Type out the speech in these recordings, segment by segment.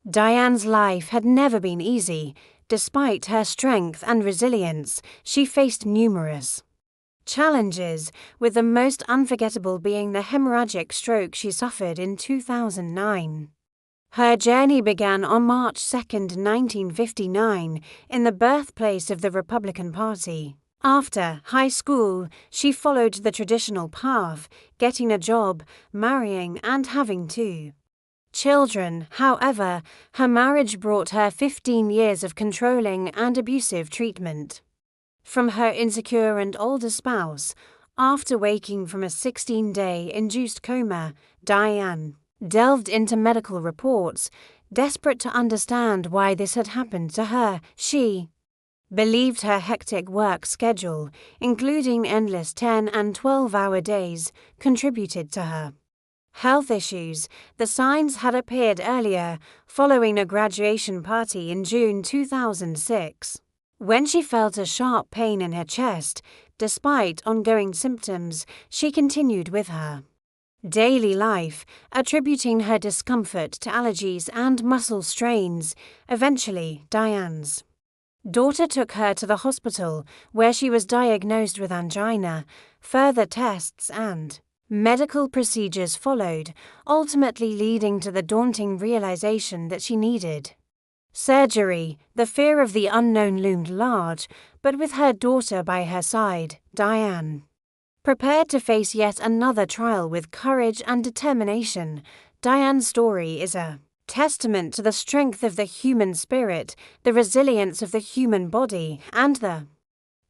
Diane's life had never been easy. Despite her strength and resilience, she faced numerous challenges, with the most unforgettable being the hemorrhagic stroke she suffered in 2009. Her journey began on March 2, 1959, in the birthplace of the Republican Party. After high school, she followed the traditional path, getting a job, marrying, and having 2 children. However, her marriage brought her 15 years of controlling and abusive treatment from her insecure and older spouse. After waking from a 16-day induced coma, Diane delved into medical reports, desperate to understand why this had happened to her. She believed her hectic work schedule, including endless 10- and 12-hour days, contributed to her health issues. The signs had appeared earlier, following a graduation party in June 2006. When she felt a sharp pain in her chest, despite ongoing symptoms, she continued with her daily life, attributing her discomfort to allergies and muscle strains. Eventually, Diane's daughter took her to the hospital, where she was diagnosed with angina. Further tests and medical procedures followed, ultimately leading to the daunting realization that she needed surgery. The fear of the unknown loomed large, but with her daughter by her side, Diane prepared to face yet another trial with courage and determination. Diane's story is a testament to the strength of the human spirit, the resilience of the human body, and the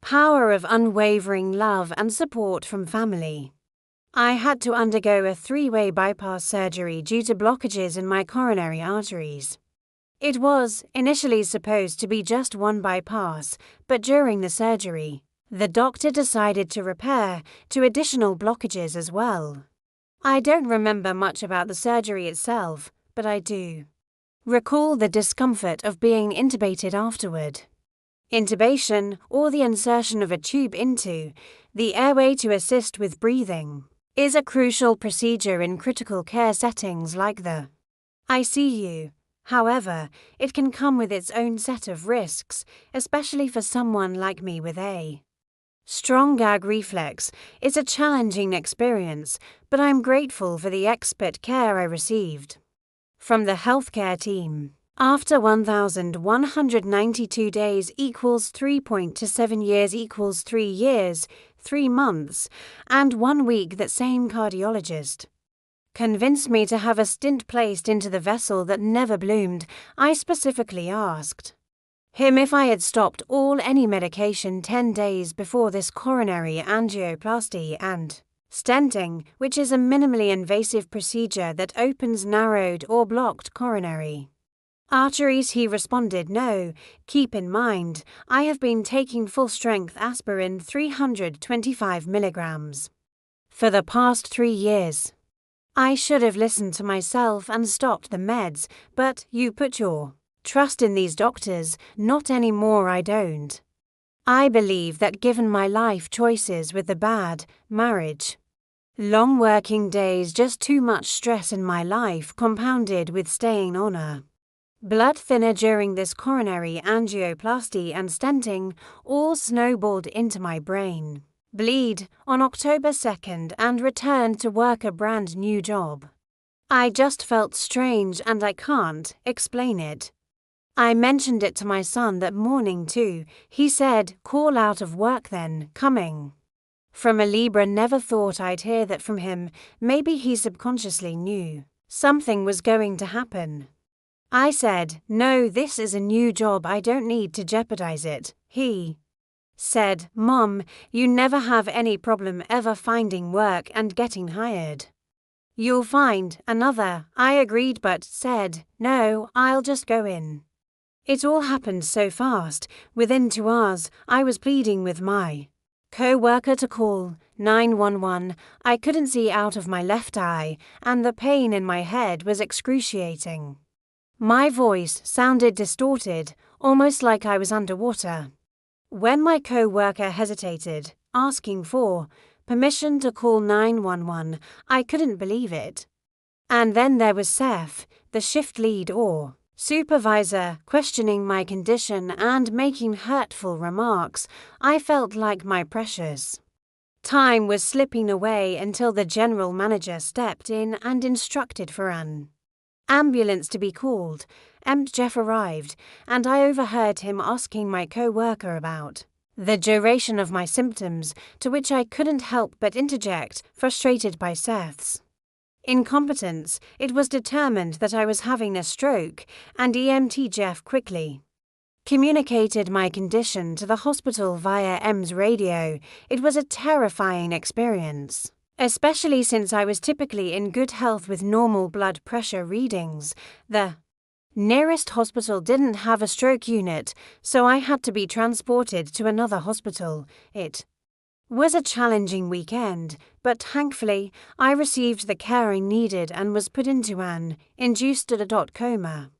power of unwavering love and support from family. I had to undergo a 3-way bypass surgery due to blockages in my coronary arteries. It was initially supposed to be just one bypass, but during the surgery, the doctor decided to repair 2 additional blockages as well. I don't remember much about the surgery itself, but I do recall the discomfort of being intubated afterward. Intubation, or the insertion of a tube into the airway to assist with breathing, is a crucial procedure in critical care settings like the ICU. However, it can come with its own set of risks, especially for someone like me with a strong gag reflex. It's a challenging experience, but I'm grateful for the expert care I received from the healthcare team. After 1,192 days equals 3.27 years equals 3 years, 3 months, and 1 week, that same cardiologist convinced me to have a stent placed into the vessel that never bloomed. I specifically asked him if I had stopped any medication 10 days before this coronary angioplasty and stenting, which is a minimally invasive procedure that opens narrowed or blocked coronary arteries. He responded, "No, keep in mind, I have been taking full-strength aspirin 325 milligrams for the past 3 years. I should have listened to myself and stopped the meds, but you put your trust in these doctors. Not anymore, I don't. I believe that given my life choices with the bad marriage, long working days, just too much stress in my life compounded with staying on a blood thinner during this coronary angioplasty and stenting, all snowballed into my brain bleed on October 2nd and returned to work a brand new job. I just felt strange and I can't explain it. I mentioned it to my son that morning too. He said, call out of work then, coming from a Libra. Never thought I'd hear that from him. Maybe he subconsciously knew something was going to happen. I said, no, this is a new job, I don't need to jeopardize it. He said, Mom, you never have any problem ever finding work and getting hired. You'll find another. I agreed but said, no, I'll just go in. It all happened so fast. Within 2 hours, I was pleading with my co-worker to call 911. I couldn't see out of my left eye, and the pain in my head was excruciating. My voice sounded distorted, almost like I was underwater. When my co-worker hesitated, asking for permission to call 911, I couldn't believe it. And then there was Seth, the shift lead or Supervisor questioning my condition and making hurtful remarks, I felt like my precious time was slipping away until the general manager stepped in and instructed for an ambulance to be called. Jeff arrived, and I overheard him asking my co-worker about the duration of my symptoms, to which I couldn't help but interject, frustrated by Seth's incompetence. It was determined that I was having a stroke, and EMT Jeff quickly communicated my condition to the hospital via M's radio. It was a terrifying experience, especially since I was typically in good health with normal blood pressure readings. The nearest hospital didn't have a stroke unit, so I had to be transported to another hospital. It was a challenging weekend, but thankfully I received the care I needed and was put into an induced coma.